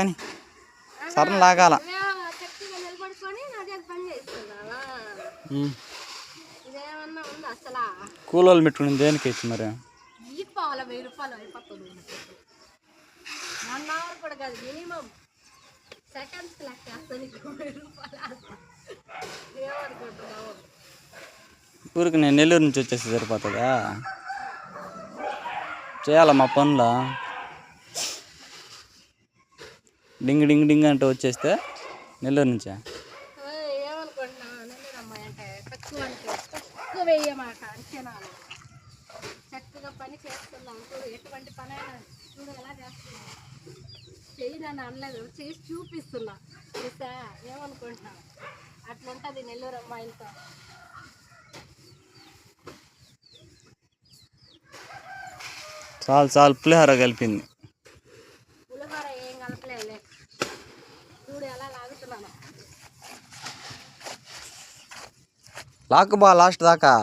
కానీ సరణ లాగాల. కూలోళ్ళు పెట్టుకుని దేనికి ఇచ్చి మరి 1000 రూపాయలు అయిపోతుంది. 1 అవర్ కూడా కాదు, మినిమం సెకండ్స్ లెక్క వేస్తుంది. 1000 రూపాయలు ఏమనుకుంటున్నావు? ఊరికి నేను నెల్లూరు నుంచి వచ్చేసి సరిపోతుందా? చేయాలా మా పనులు డింగ్ డింగ్ డింగ్ అంటే వచ్చేస్తే నెల్లూరు నుంచే. ఏమనుకుంటున్నావు? నెల్లూరు అమ్మాయి అంటే తక్కువ వేయమాట అంచనాలు. చక్కగా పని చేస్తున్నాం. చూడు ఎటువంటి పని అయినా చూడు ఎలా చేస్తున్నాం. చెయ్యి నన్ను అనలేదు, చేసి చూపిస్తున్నా. చూసా ఏమనుకుంటున్నావు? అట్లుంటుంది నెల్లూరు అమ్మాయిలతో. చాలు చాలు పులిహోర కలిపింది. పులిహోర ఏం కలపలేదులే. చూడు ఎలా లాగుతున్నాను. లాక్ బా లాస్ట్ దాకా.